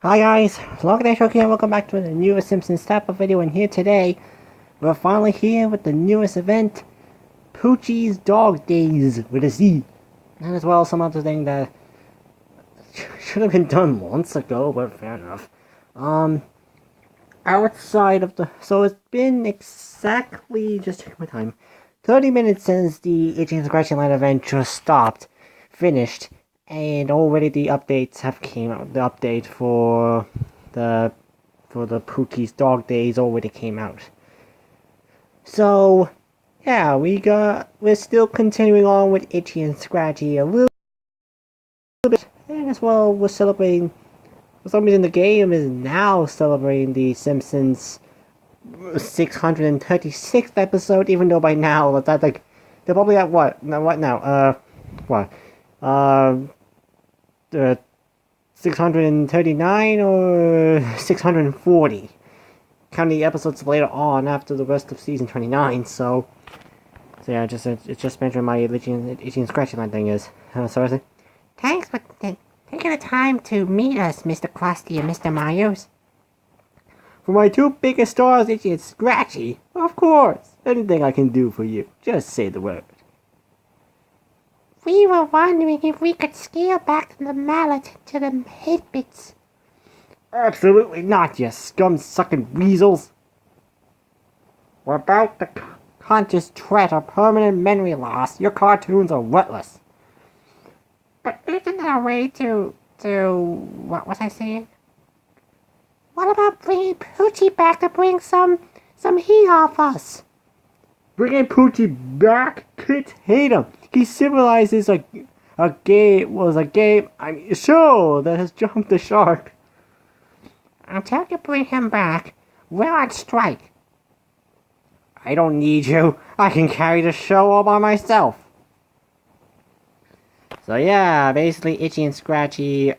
Hi guys, Lorcan the Hedgehog here, welcome back to the newest Simpsons type-up video, and here today, we're finally here with the newest event, Poochie's Dog Days, with a Z. And as well, some other thing that should have been done months ago, but fair enough. Outside of so it's been exactly, just taking my time, 30 minutes since the Itchy and Scratchy Line event just finished. And already the updates have came out. The update for the Pookie's Dog Days already came out. So yeah, we're still continuing on with Itchy and Scratchy a little bit, and as well we're celebrating. For some reason, the game is now celebrating the Simpsons 636th episode, even though by now that's like they're probably at what now? What? 639 or 640, counting the episodes later on after the rest of season 29. So yeah, it's just mentioning my itchy and scratchy line thing is. Sorry. Thanks for taking the time to meet us, Mr. Krusty and Mr. Myers. For my two biggest stars, Itchy and Scratchy, of course. Anything I can do for you, just say the word. We were wondering if we could scale back the mallet to the Hitbits. Absolutely not, you scum-sucking weasels. Without the conscious threat of permanent memory loss, your cartoons are worthless. But isn't there a way to what was I saying? What about bringing Poochie back to bring some heat off us? Bringing Poochie back? Kids hate him. He symbolizes a game. I mean, show that has jumped the shark. Until you bring him back, we're on strike. I don't need you. I can carry the show all by myself. So yeah, basically Itchy and Scratchy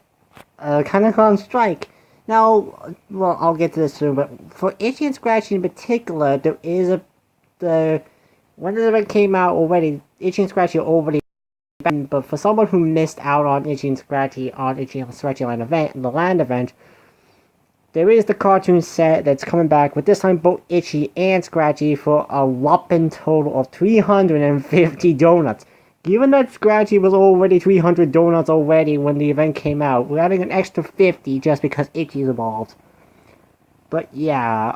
kind of on strike. Now, well, I'll get to this soon, but for Itchy and Scratchy in particular, there is when the event came out already, Itchy and Scratchy already, but for someone who missed out on Itchy and Scratchy Land event, the land event, there is the cartoon set that's coming back with this time both Itchy and Scratchy for a whopping total of 350 donuts. Given that Scratchy was already 300 donuts already when the event came out, we're adding an extra 50 just because Itchy's involved. But yeah,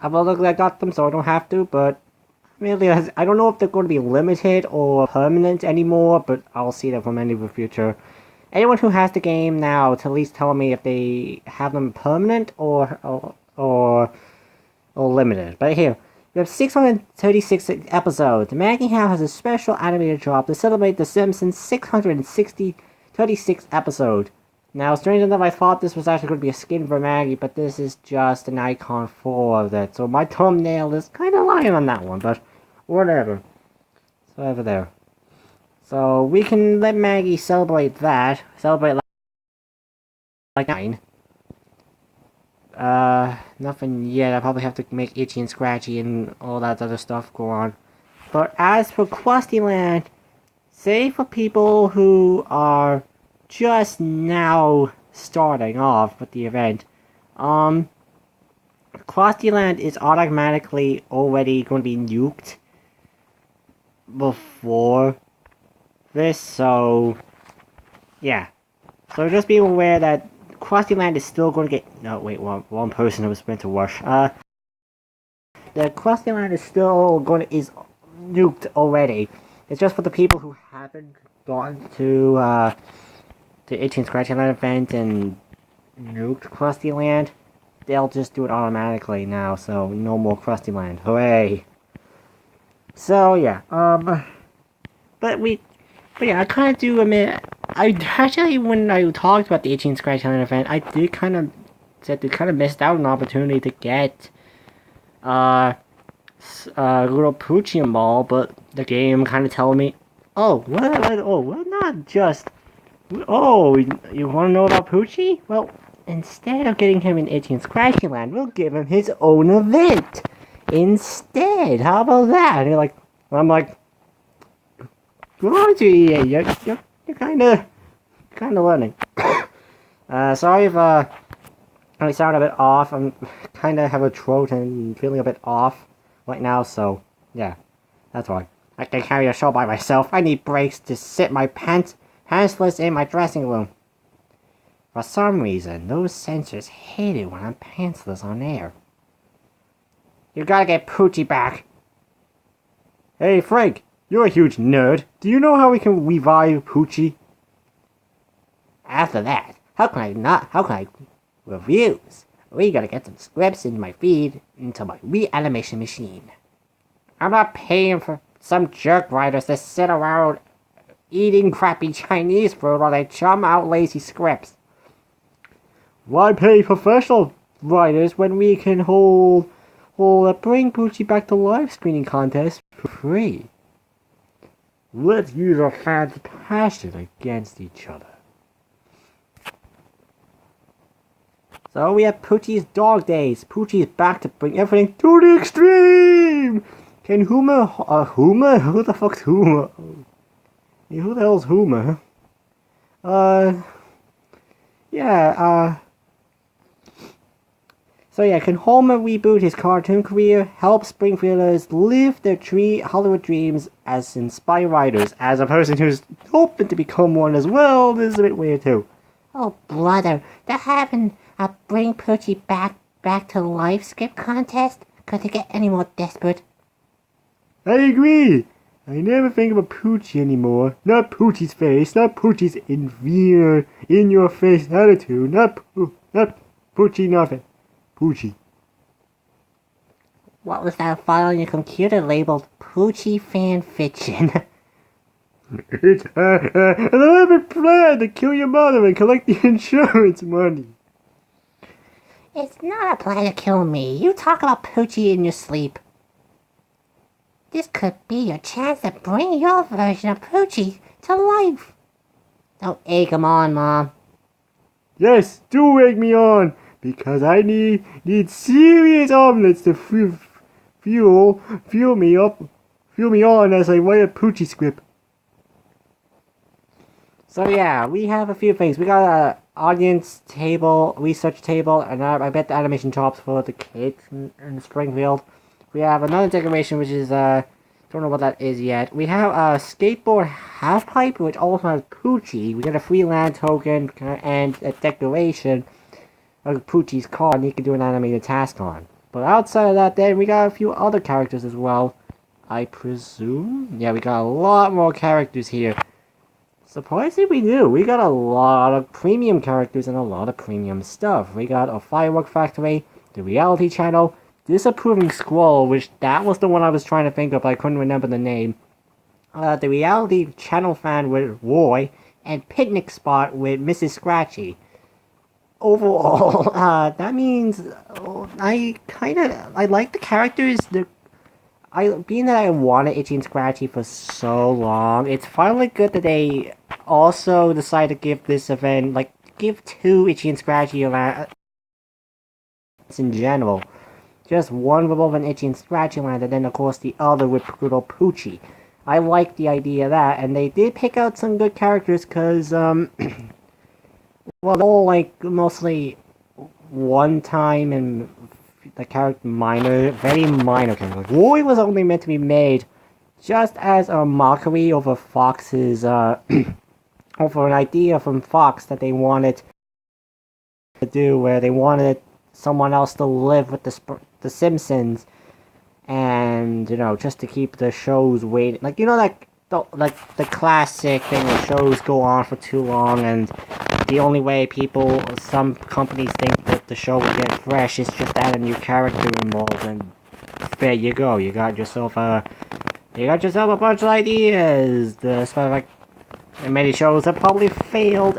I've luckily got them, so I don't have to, but really, I don't know if they're going to be limited or permanent anymore, but I'll see that from any of the future. Anyone who has the game now, to at least tell me if they have them permanent or limited. But here, we have 636 episodes. Maggie Howe has a special animated drop to celebrate the Simpsons 636 episode. Now, strange enough, I thought this was actually going to be a skin for Maggie, but this is just an icon for that. So my thumbnail is kind of lying on that one, but whatever. So over there. So we can let Maggie celebrate that. Celebrate like 9. Nothing yet. I probably have to make Itchy and Scratchy and all that other stuff go on. But as for Krusty Land, say for people who are just now starting off with the event, Krusty Land is automatically already going to be nuked before this, so yeah. So just be aware that Krusty Land is still going to get. No, wait, one person who was meant to rush. The Krusty Land is still is nuked already. It's just for the people who haven't gone to the Itchy and Scratchy Land event and nuked Krusty Land. They'll just do it automatically now, so no more Krusty Land. Hooray! So yeah, but yeah, I kind of do admit, I actually, when I talked about the Itchy and Scratchy Land event, I did kind of said they kind of missed out on an opportunity to get little Poochie involved, but the game kind of telling me, oh, we're not just. Oh, you want to know about Poochie? Well, instead of getting him in Itchy and Scratchy Land, we'll give him his own event instead. How about that? And I'm like, good on you, EA. You're kind of learning. Sorry if I sound a bit off. I'm kind of have a throat and feeling a bit off right now, so yeah, that's why. I can carry a show by myself. I need breaks to sit my pantsless in my dressing room. For some reason, those sensors hate it when I'm pantsless on air. You gotta get Poochie back. Hey Frank, you're a huge nerd. Do you know how we can revive Poochie? After that, how can I reviews? We gotta get some scripts in my feed into my reanimation machine. I'm not paying for some jerk writers to sit around eating crappy Chinese food while they chum out lazy scripts. Why pay professional writers when we can hold a Bring Poochie Back to Life screening contest for free? Let's use our fans' passion against each other. So we have Poochie's Dog Days. Poochie's back to bring everything to the extreme! Can Huma? Who the fuck's Huma? Who the hell's Huma? So yeah, can Homer reboot his cartoon career, help Springfielders live their Hollywood dreams as inspired writers? As a person who's hoping to become one as well, this is a bit weird too. Oh, brother, they're having a Bring Poochie back to life script contest? Could they get any more desperate? I agree. I never think about Poochie anymore. Not Poochie's face, not Poochie's in your face attitude, not Poochie nothing. Poochie. What was that file on your computer labeled Poochie fan fiction? It's an elaborate plan to kill your mother and collect the insurance money. It's not a plan to kill me. You talk about Poochie in your sleep. This could be your chance to bring your version of Poochie to life. Don't egg him on, Mom. Yes, do egg me on, because I need serious omelets to fuel me on as I write a Poochie script. So yeah, we have a few things. We got a audience table, research table, and I bet the animation chops for the kids in Springfield. We have another decoration, which is, don't know what that is yet. We have a skateboard half-pipe, which also has Poochie. We got a free land token and a decoration of Poochie's car, and you can do an animated task on. But outside of that, then, we got a few other characters as well, I presume? Yeah, we got a lot more characters here. Surprisingly, we do. We got a lot of premium characters and a lot of premium stuff. We got a firework factory, the reality channel, Disapproving Squirrel, which that was the one I was trying to think of, but I couldn't remember the name. The reality channel fan with Roy, and Picnic Spot with Mrs. Scratchy. Overall, that means I like the characters. Being that I wanted Itchy and Scratchy for so long, it's finally good that they also decide to give this event, give two Itchy and Scratchy events in general. Just one with an Itchy and Scratchy land, and then of course the other with good old Poochie. I like the idea of that, and they did pick out some good characters, cause, well, they're all, mostly one-time and the character very minor characters. Roy was only meant to be made just as a mockery over Fox's, over an idea from Fox that they wanted to do, where they wanted someone else to live with the Simpsons, and, just to keep the shows waiting. The classic thing where shows go on for too long, and the only way some companies think that the show will get fresh is just add a new character involved, and there you go. You got yourself a bunch of ideas. Many shows have probably failed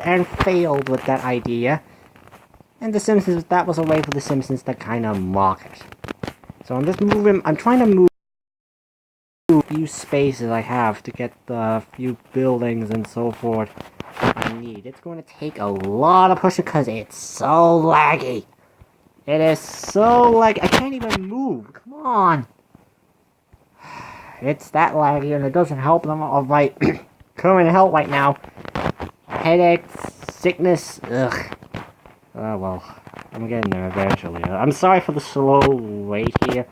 with that idea. And The Simpsons, that was a way for The Simpsons to kind of mock it. So I'm trying to move a few spaces I have to get the few buildings and so forth I need. It's going to take a lot of pushing because it's so laggy. It is so laggy. I can't even move. Come on. It's that laggy and it doesn't help them of my current health right now. Headaches, sickness, ugh. Well, I'm getting there eventually. I'm sorry for the slow wait here.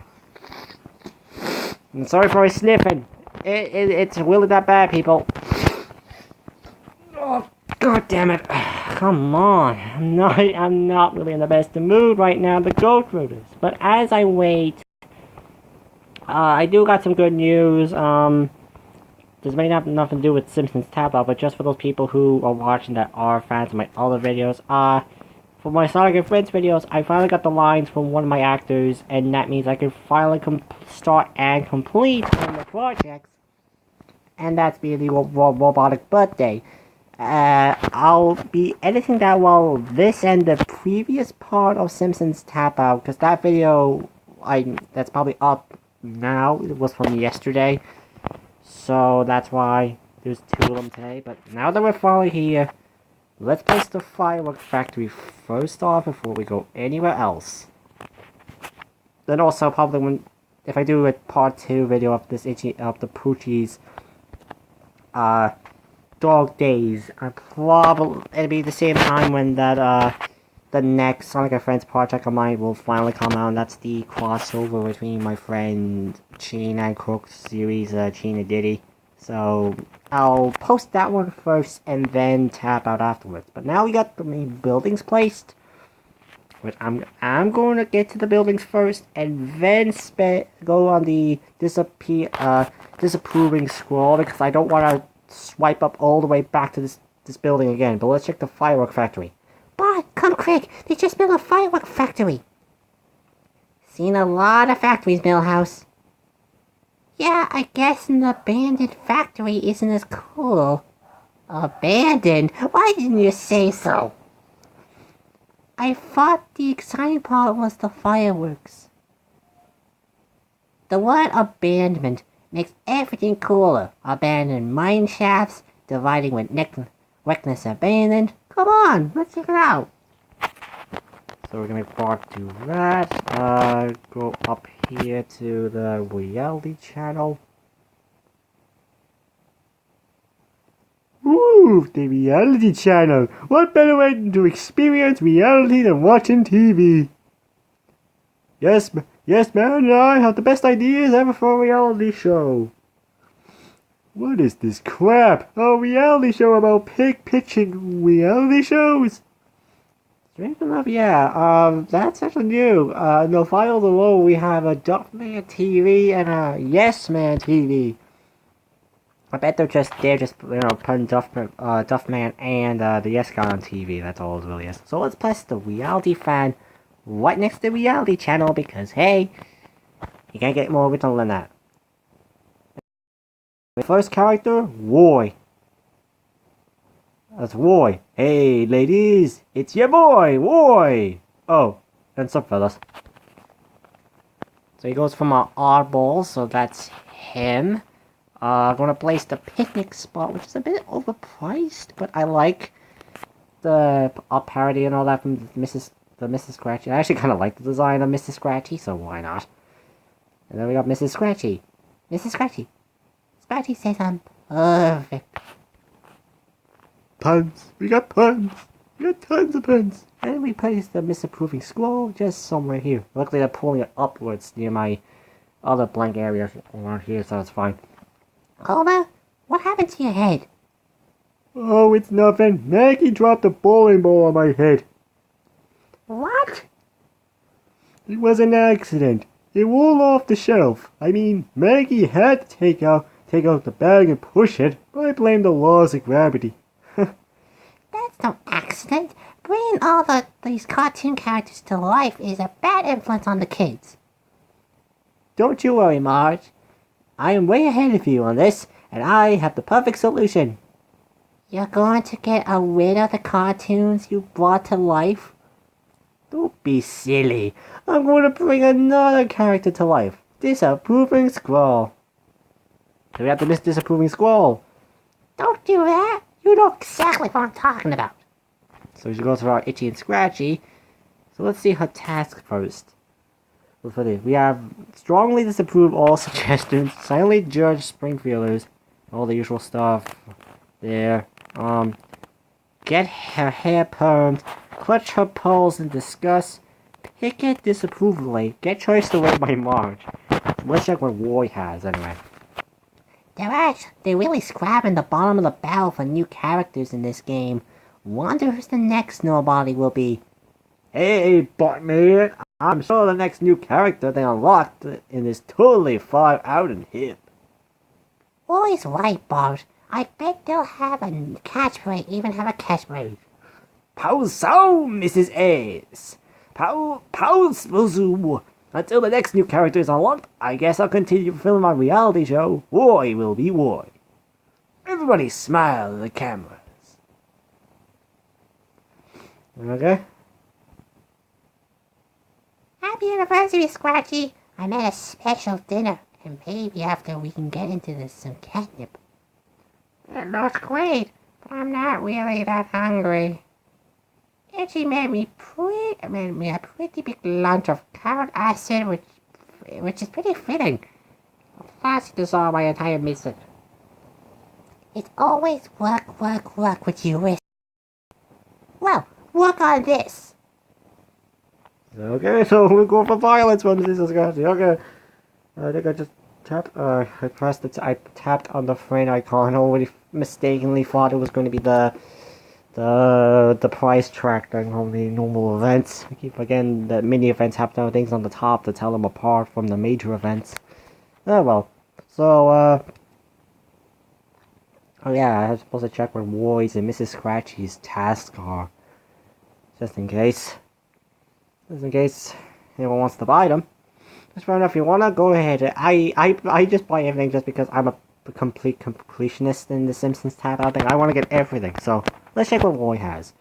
I'm sorry for my sniffing. It's really that bad, people. Oh, god damn it. Come on. I'm not really in the best mood right now to go through this. But as I wait, I do got some good news. This may not have nothing to do with Simpsons Tap Out, but just for those people who are watching that are fans of my other videos, for my Sonic and Friends videos, I finally got the lines from one of my actors, and that means I can finally start and complete one of the projects, and that's being the Robotic Birthday. I'll be editing that while this and the previous part of Simpsons Tap Out, because that video, that's probably up now, it was from yesterday, so that's why there's two of them today. But now that we're finally here, let's place the firework factory first off before we go anywhere else. Then also probably if I do a part 2 video of this of the Poochie's dog Dayz, it'll be the same time when that the next Sonic and Friends project of mine will finally come out, and that's the crossover between my friend Sheen and Crook's series, Sheen and Diddy. So I'll post that one first and then Tap Out afterwards. But now we got the main buildings placed. But I'm going to get to the buildings first and then go on the disapproving scroll, because I don't want to swipe up all the way back to this building again. But let's check the firework factory. But come quick, they just built a firework factory. Seen a lot of factories, Millhouse. Yeah, I guess an abandoned factory isn't as cool. Abandoned? Why didn't you say so? I thought the exciting part was the fireworks. The word abandonment makes everything cooler. Abandoned mine shafts, dividing with reckless abandoned. Come on, let's check it out. So we're gonna walk to that, go up here to the reality channel. Ooh, the reality channel! What better way to experience reality than watching TV? Yes, man, I have the best ideas ever for a reality show. What is this crap? A reality show about pitching reality shows? Strange enough, yeah, that's actually new. In the file below we have a Duffman TV and a Yes Man TV. I bet they're just putting Duffman and the Yes Guy on TV. That's all it really is. So let's place the reality fan right next to the reality channel, because hey, you can't get more original than that. The first character, Roy. That's Roy. Hey ladies, it's your boy, Roy. Oh, and some fellas. So he goes from our oddball, so that's him. I'm gonna place the picnic spot, which is a bit overpriced, but I like the parody and all that from Mrs. Scratchy. I actually kind of like the design of Mrs. Scratchy, so why not? And then we got Mrs. Scratchy. Mrs. Scratchy. Scratchy says I'm perfect. Puns. We got puns. We got tons of puns. And we placed the misapproving scroll just somewhere here. Luckily they're pulling it upwards near my other blank area around here, so it's fine. Homer, what happened to your head? Oh, it's nothing. Maggie dropped a bowling ball on my head. What? It was an accident. It rolled off the shelf. I mean, Maggie had to take out the bag and push it, but I blame the laws of gravity. That's no accident. Bringing all these cartoon characters to life is a bad influence on the kids. Don't you worry, Marge. I am way ahead of you on this, and I have the perfect solution. You're going to get rid of the cartoons you brought to life? Don't be silly. I'm going to bring another character to life. Disapproving Squall. So we have to miss Disapproving Squall. Don't do that. You know exactly what I'm talking about. So she goes for our Itchy and Scratchy. So let's see her task first. We have strongly disapprove all suggestions, silently judge Springfielders, all the usual stuff there. Get her hair permed, clutch her pearls in disgust, pick it disapprovingly, get choice away by Marge. Let's check what Roy has, anyway. They're really scrapping the bottom of the barrel for new characters in this game. Wonder who's the next nobody will be. Hey, Botman, I'm sure the next new character they unlocked is totally far out and hip. Always right, Bart. I bet they'll have a catchphrase, even have a catchphrase. Pow so, Mrs. Ace. Pow Spozu. Until the next new character is unlocked, I guess I'll continue filming my reality show. Roy will be Roy. Everybody smile at the cameras. Okay. Happy anniversary, Scratchy. I made a special dinner, and maybe after we can get into this some catnip. It looks great, but I'm not really that hungry. Itchy made me a pretty big lunch of carrot acid, which is pretty fitting. Plus, it dissolved my entire mission. It's always work with you, Risk. Well, work on this. Okay, so we're going for violence from this Scratchy. Okay. I think I just tapped, I tapped on the friend icon. I already mistakenly thought it was going to be the price track during all the normal events. I keep forgetting that mini events have to have things on the top to tell them apart from the major events. Oh well. So, oh yeah, I was supposed to check where Roy's and Mrs. Scratchy's tasks are. Just in case. Just in case anyone wants to buy them. Just fair enough, if you wanna, go ahead. I just buy everything just because I'm a complete completionist in the Simpsons tab out there. I want to get everything, so let's check what Roy has.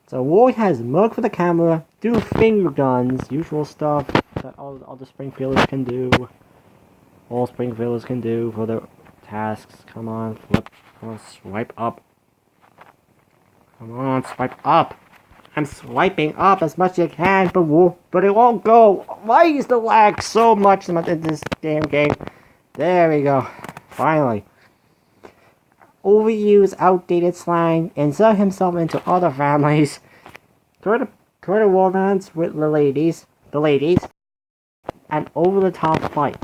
So Roy has mug for the camera, do finger guns, usual stuff that all the Springfielders can do. All Springfielders can do for their tasks. Come on, flip. Come on, swipe up. Come on, swipe up. I'm swiping up as much as I can, but it won't go. Why is the lag so much in this damn game? There we go. Finally. Overuse outdated slang, insert himself into other families, try to romance with the ladies, and over-the-top fight.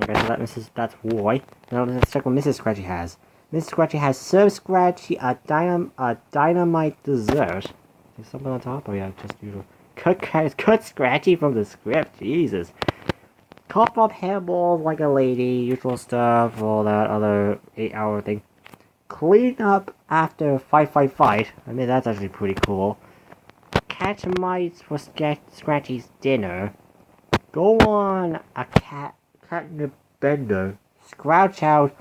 Okay, so that's Roy. Now let's check what Mrs. Scratchy has. Mrs. Scratchy has served Scratchy a dynamite dessert. Is something on top? Oh yeah, just usual. Cut Scratchy from the script. Jesus. Cough up hairballs like a lady, usual stuff, all that other 8-hour thing. Clean up after fight. I mean, that's actually pretty cool. Catch mice for Scratchy's dinner. Go on a catnip bender. Scratch out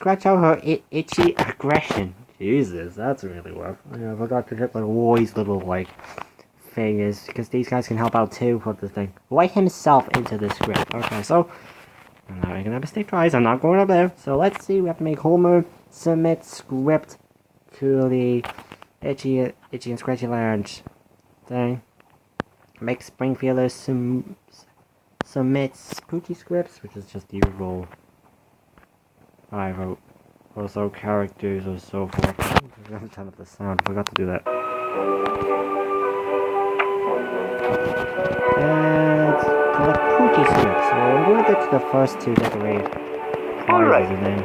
her itchy aggression. Jesus, that's really rough. I forgot to hit like Roy's little thing is because these guys can help out too for this thing. Write himself into the script. Okay, so I'm not making a mistake twice. I'm not going up there. So let's see. We have to make Homer submit script to the itchy and scratchy lounge thing. Make Springfielders submit Poochie scripts, which is just the usual. I wrote also characters or so forth. I'm gonna turn up the sound. I forgot to do that. And collect Poochie scripts. So I'm going to get to the first two decorated prizes and then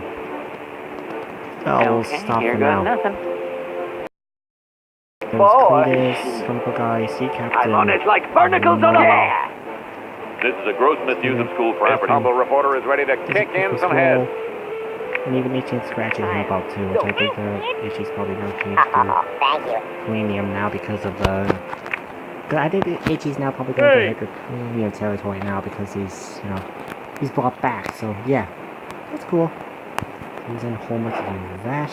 we'll stop for now. There's Cletus, Chemical Guy, Sea Captain. I'm on it like barnacles on a hare. This is a gross misuse of school property. Humble reporter is ready to kick in some heads. And even Itchy and Scratchy help out too, which I think Itchy's probably going to change to Premium now because of the... I think Itchy's now probably going to hit the Premium territory now because he's, he's brought back, so yeah. That's cool. He's in Homer to do that.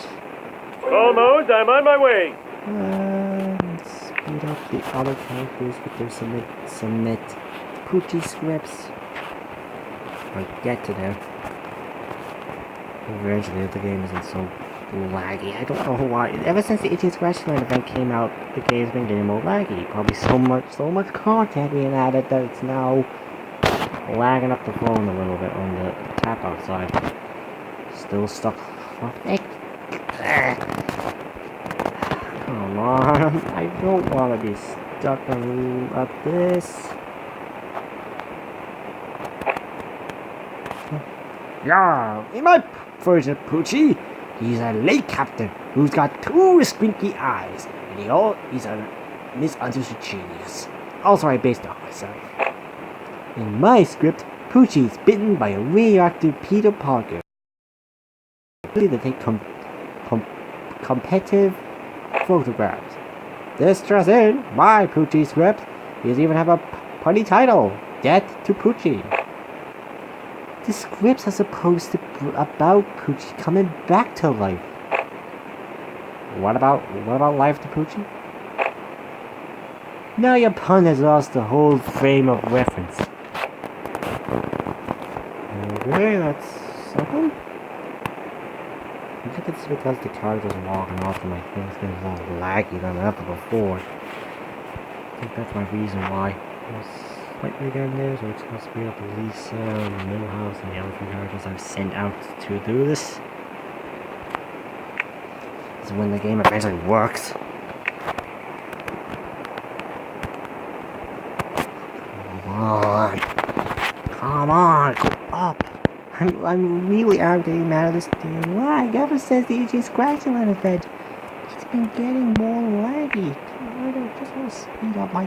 Almost, I'm on my way. Let's speed up the other characters with their submit Poochie scripts. Or get to them. Eventually, the game isn't so laggy. I don't know why. Ever since the Itchy and Scratchy Land event came out, the game's been getting more laggy. Probably so much content being added that it's now lagging up the phone a little bit on the tap outside. Still stuck. Come on. I don't want to be stuck on this. Yeah, in my version of Poochie, he's a lake captain who's got 2 squinty eyes, and he's a misunderstood genius. Also, I based it on myself. In my script, Poochie is bitten by a radioactive Peter Parker. They take competitive photographs. This just in, my Poochie script is even have a funny title, Death to Poochie. The scripts are supposed to be about Poochie coming back to life. What about life to Poochie? Now your pun has lost the whole frame of reference. Okay, that's something. I think it's because the character's walking off and my thing's getting a little laggy than ever before. I think that's my reason why. It's slightly down there, so it's supposed to be up at Lisa, Millhouse, and the other 3 characters I've sent out to do this. This is when the game eventually works. Come on, go up. I'm really getting mad at this damn lag. Ever since the Itchy Scratching Land event, it's been getting more laggy. I just want to speed up my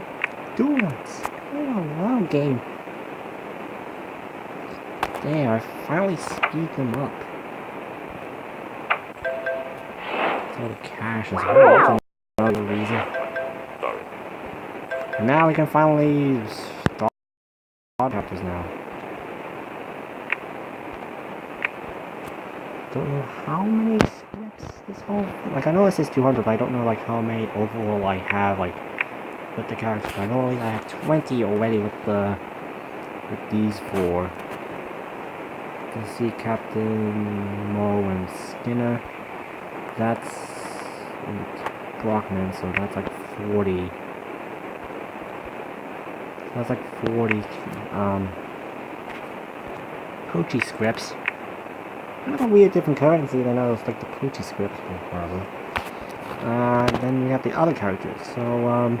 donuts. Leave it alone, game. There, I finally speed them up. All the cash as well. That's another reason. And now we can finally start chapters now. Don't know how many scripts this whole thing. Like, I know it says 200, but I don't know like how many overall I have like with the characters. I know I have 20 already with these 4. You can see Captain Mo and Skinner. That's Brockman, so that's like 40. That's like 40 Poochie scripts. Kind of a weird different currency than I was like the Poochie scripts probably. Then we have the other characters. So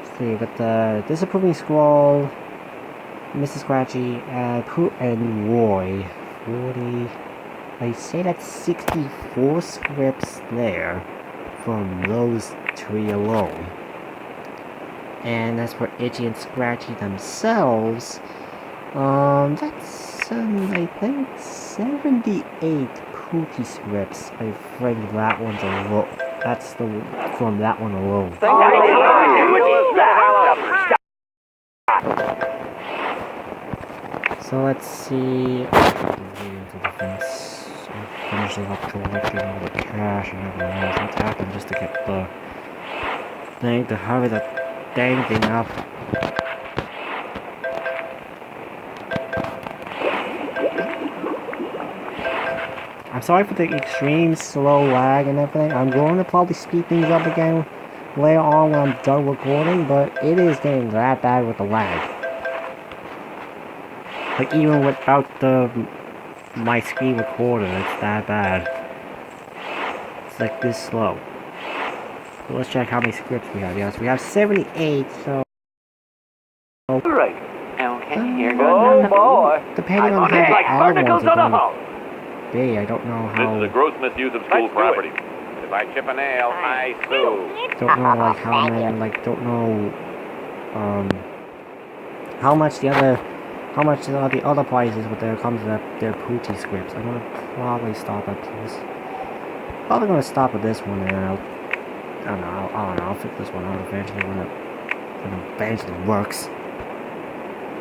let's see, with the Disapproving Squall, Mrs. Scratchy, Pooh and Roy. 40. I say that's 64 scripts there from those 3 alone. And as for Itchy and Scratchy themselves, that's I think 78 Poochie scripts. I think that one's alone. That's from that one alone. So let's see. Into the fence. Finishing up collecting all the cash and everything else. I'm tapping just to get the thing to hurry the dang thing up. I'm sorry for the extreme slow lag and everything. I'm going to probably speed things up again later on when I'm done recording, but it is getting that bad with the lag. Like even without my screen recorder, it's that bad. It's like this slow. So let's check how many scripts we have. Yes, we have 78, so... Right. Okay, here goes. Oh boy! Depending on how the other ones are going be, I don't know how... This is a gross misuse of school property. If I chip a nail, I sue. Don't know like how many, like don't know how much the other prices with their comes with their Poochie scripts. I'm gonna probably stop at this. Probably gonna stop at this one, and I don't know. I'll fix this one out eventually when it eventually works.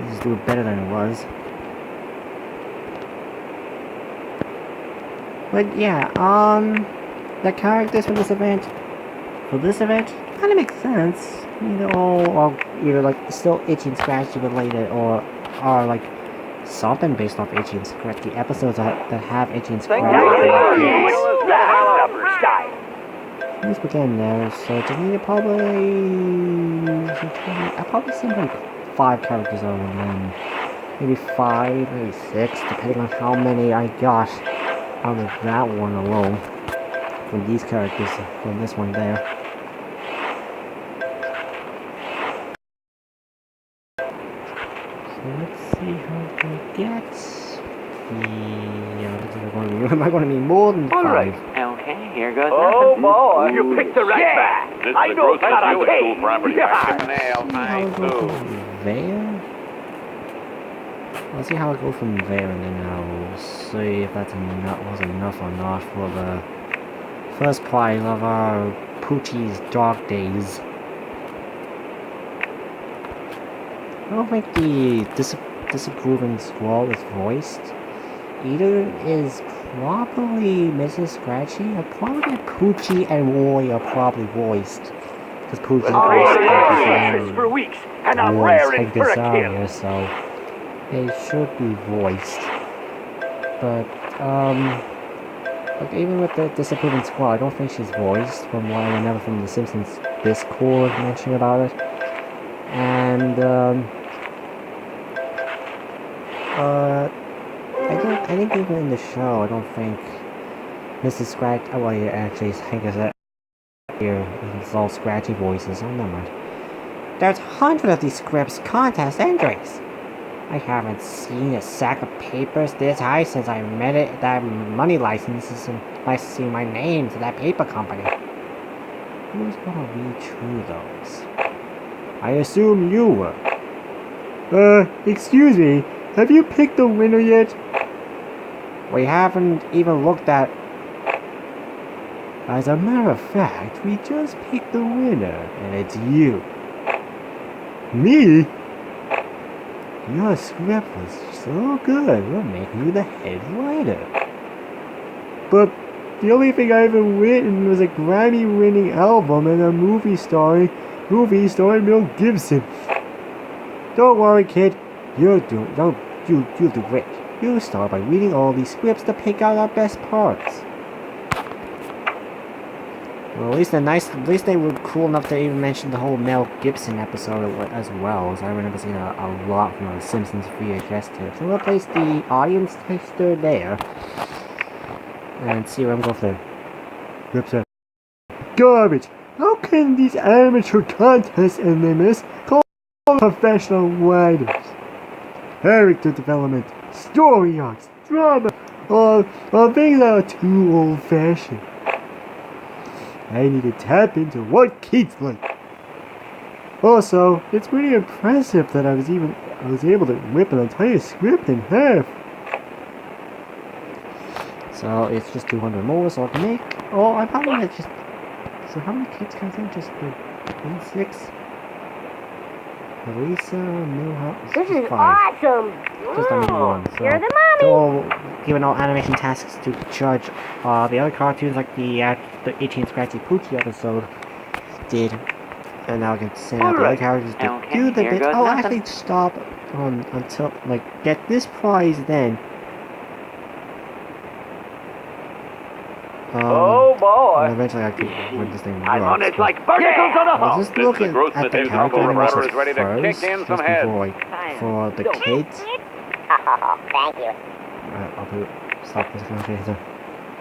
This is doing better than it was. But yeah, the characters for this event kind of makes sense. Either like still Itchy and Scratchy related, or are like something based off Itchy and Scratchy. The episodes that have Itchy and Scratchy. Let's begin there. So to me, I'll probably send like 5 characters over, and then maybe 5, maybe 6, depending on how many I got out of that one alone. from these characters from this one there. So let's see how they get. Yeah, this is going to be more than 5. Alright. Okay, here goes Oh nothing. boy, You picked the right man. This is I a know gross misuse of karate. school property by Yeah. Chip and Ale. How Nice it goes move. from there. Let's see how it goes from there, and then I'll see if that's was enough or not for the first prize of our Poochie's Dark Days. I don't think the disapproving squall is voiced. Either is probably Mrs. Scratchy, or probably Poochie and Roy are probably voiced. Because Poochie Breakfast for voiced weeks, and I'm Roy's raring for a kill. Hegdesire, so they should be voiced. But, like even with the disapproving squall, I don't think she's voiced from what I remember from the Simpsons Discord mentioning about it. And, I think even in the show, I don't think Mrs. Scratch. Oh, well, yeah, actually, I think it's here. It's all scratchy voices. Oh, never mind. There's hundreds of these scripts contest entries. I haven't seen a sack of papers this high since I met it. That money licenses and licensing my name to that paper company. Who's gonna read through those? I assume you were. Excuse me. Have you picked the winner yet? We haven't even looked at... As a matter of fact, we just picked the winner, and it's you. Me? Your script was so good, we'll make you the head writer. But the only thing I ever written was a Grammy-winning album and a movie starring Mel Gibson. Don't worry, kid. You'll do great. You'll start by reading all these scripts to pick out our best parts. Well, at least they were cool enough to even mention the whole Mel Gibson episode as well, as I remember seeing a lot from the Simpsons VHS tape. So we'll place the audience tester there, and see where I'm going for the scripts. Garbage! How can these amateur contest enemies call professional writers? Character development, story arcs, drama, or things that are too old-fashioned. I need to tap into what kids like. Also, it's pretty impressive that I was able to rip an entire script in half. So it's just 200 more, so I can make. Oh, I probably had just. So how many kids can I think? Just 6. Lisa, Milhouse. This is 5. awesome! Just I need 1. So You're the mommy! they're all given all animation tasks to judge the other cartoons, like the 18 Scratchy Poochie episode did. And now I can send out the other characters to Okay, do the here bit. goes I'll nothing. actually stop until, like, get this prize then. Oh boy. And eventually I can when this thing works. I'm on it but like barnacles on a I was hawk. just This is a looking gross at the misuse character of animations reporter is ready to first, kick in just some heads. before for the kids. Oh, thank you. I'll stop this conversation.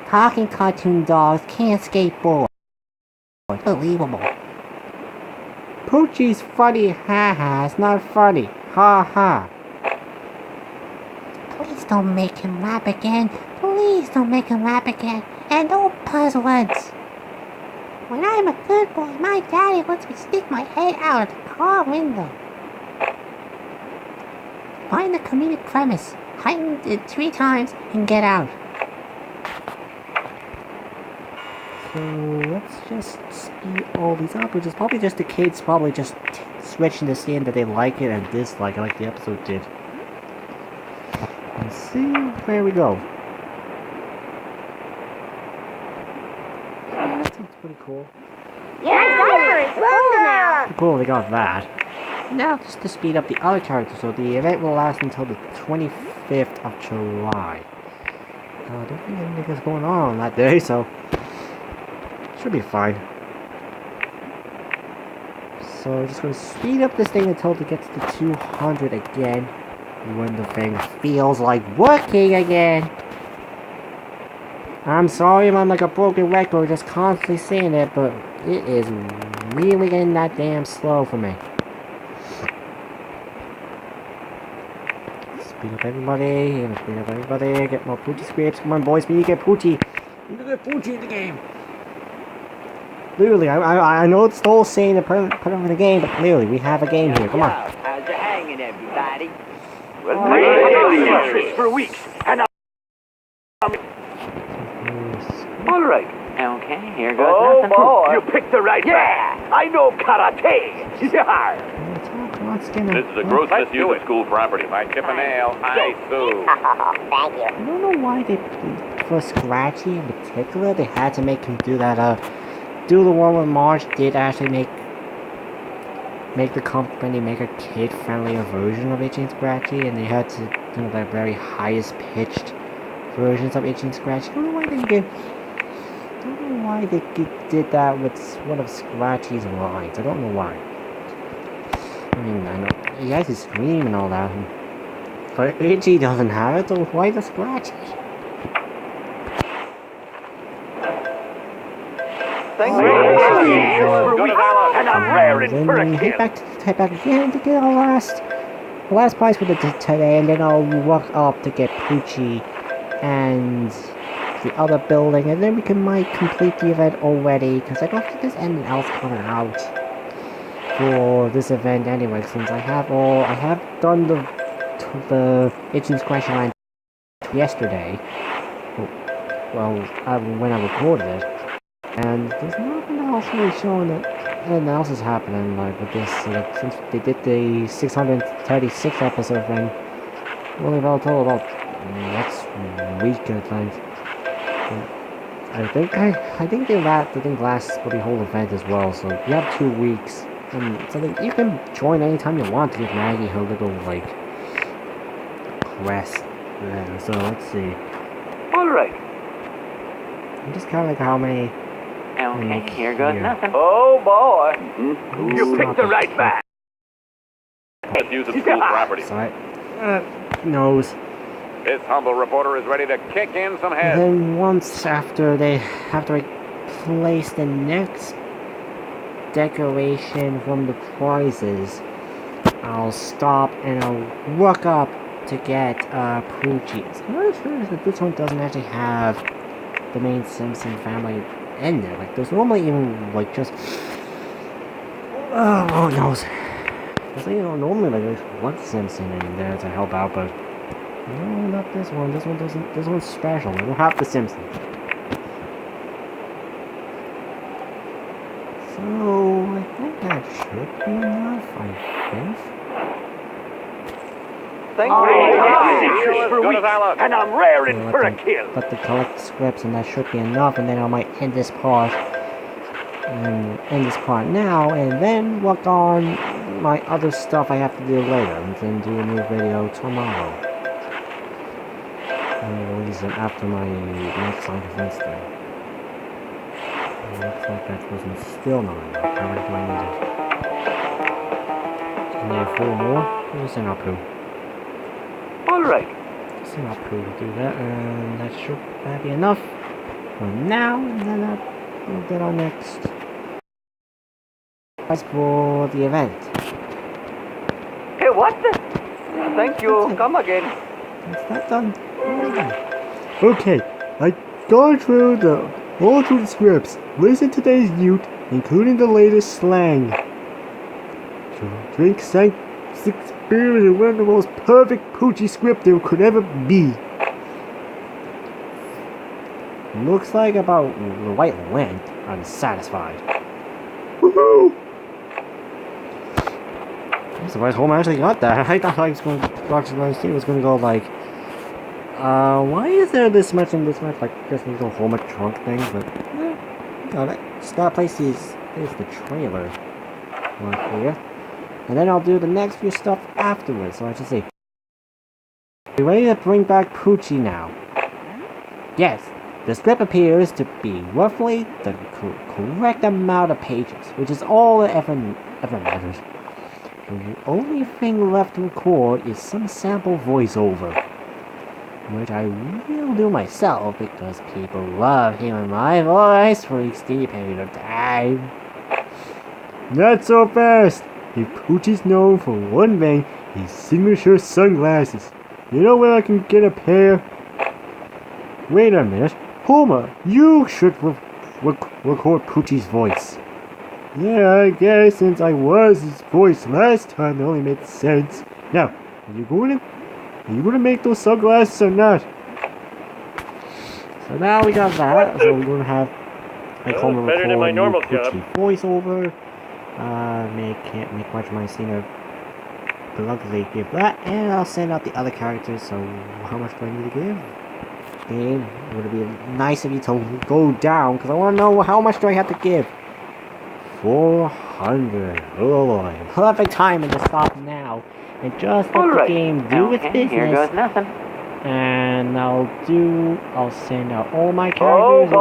Talking cartoon dogs can't skateboard. Unbelievable. Poochie's funny, ha-ha, it's not funny, ha-ha. Please don't make him rap again. Please don't make him rap again. And don't buzzwords. When I'm a good boy, my daddy lets me stick my head out of the car window. Find the comedic premise, heighten it 3 times, and get out. So let's just speed all these up, which is probably just the kids probably just switching to seeing that they like it and dislike it like the episode did. And see where we go. That sounds pretty cool. Cool, they got that. Now, just to speed up the other characters, so the event will last until the 25th of July. I don't think anything is going on that day, so should be fine. So we're just going to speed up this thing until it gets to 200 again, when the thing feels like working again. I'm sorry if I'm like a broken record just constantly saying it, but it is really getting that damn slow for me. Speed up everybody, speed up everybody, get more Poochie scripts. Come on boys, we need to get Poochie. We need to get Poochie in the game. Literally, I know it's still saying to put him in the game, but clearly we have a game here. Come on. How's it hanging, everybody? Well, we've for weeks, and all right. Okay, here goes Oh, nothing. boy. You picked the right man. I know karate. Yeah. This is a gross misuse of school property. If I chip a nail, I sue. Thank you. I don't know why they, for Scratchy in particular, they had to make him do that, do the one where Marge did actually make the company make a kid-friendlier version of Itchy and Scratchy, and they had to do the very highest-pitched versions of Itchy and Scratchy. I don't know why they did that with one of Scratchy's lines. I don't know why. I mean, I know you guys can scream and all that, but Itchy doesn't have it, so why the Scratchy? Thank you. And I'm raring for a Then kill. head back again to get our last prize for the today, and then I'll walk up to get Poochie and the other building, and then we might complete the event already, because I don't think there's anything else coming out for this event anyway, since I have done the Itch and Scratch line yesterday, well, when I recorded it, and there's nothing else really showing that anything else is happening, like with this, since they did the 636 episode thing, only about next week, I think. I think they last for the whole event as well, so you have 2 weeks. And so you can join anytime you want to give Maggie her little, like, quest there. So let's see. All right. I'm just kind of like how many. Okay, here goes nothing. Oh, boy. You Stop picked the it. right man. Misuse of school property. Sorry. Nose. This humble reporter is ready to kick in some And heads. then once after I place the next decoration from the prizes, I'll stop and I'll walk up to get Poochie. I'm not sure that this one doesn't actually have the main Simpson family in there. Like there's normally even like just oh knows. There's normally like there's one Simpson in there to help out, but no, not this one. This one's special. We don't have the Simpsons. So I think that should be enough, I think. Thank Oh, you. as good as I look. And I'm raring So for a let kill. them collect scripts, and that should be enough, and then I might end this part. And end this part now, and then work on my other stuff I have to do later, and then do a new video tomorrow. And release it after my next Sonic Events thing. Looks like that wasn't still not enough. How many do I need it? I need 4 more? Just send out poo. All right. Send out poo to do that, and that should be enough for now, and then we'll get our next prize for the event. Hey, what? Thank you. Come again. That's that done. Okay, I gone through all through the scripts. Listen to today's youth, including the latest slang. Drink six beers and one of the most perfect Poochie script there could ever be. Looks like about the white length. I'm satisfied. Woohoo! I'm surprised Homer actually got that. I thought it was going to go like, why is there this much and this much, like, just these little Homer trunk things, but, got it. Just gotta place these, here's the trailer right here, and then I'll do the next few stuff afterwards, so I should see. Are you ready to bring back Poochie now? Yes, the script appears to be roughly the correct amount of pages, which is all that ever matters. The only thing left to record is some sample voiceover. which I will do myself because people love hearing my voice for extended period of time. Not so fast! If Poochie's known for one thing, his signature sunglasses. You know where I can get a pair? Wait a minute. Homer, you should record Poochie's voice. Yeah, I guess since I was his voice last time, it only made sense. Now, are you gonna make those sunglasses or not? So now we got that. So we're gonna have Homer better than my normal job. Poochie voiceover. Can't make much money seeing a bluntly give that, and I'll send out the other characters. So how much do I need to give? Game, would it be nice of you to go down? Because I want to know how much do I have to give. 400. Oh boy. Perfect timing to stop now. And just let the game do its Okay, here business. goes nothing. And I'll send out all my characters.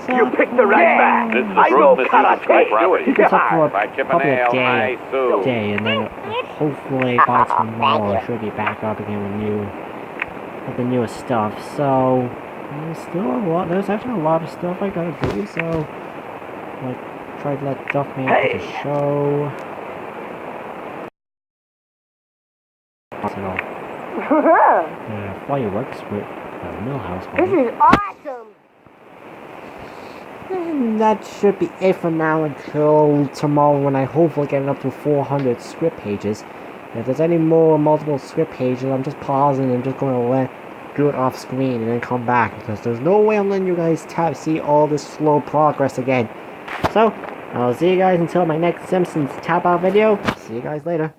You picked the right man. This is I a know gross misuse of school karate. property. Keep this up for By probably a Chippendale High Sue. day, and then hopefully by tomorrow I should be back up again with the newest stuff. So there's actually a lot of stuff I gotta do. So like try to let Duffman take a show. Fireworks with Millhouse. This is awesome. And that should be it for now until tomorrow when I hopefully get up to 400 script pages. If there's any more multiple script pages, I'm just pausing and just going to do it off screen and then come back because there's no way I'm letting you guys see all this slow progress again. So, I'll see you guys until my next Simpsons tap out video. See you guys later.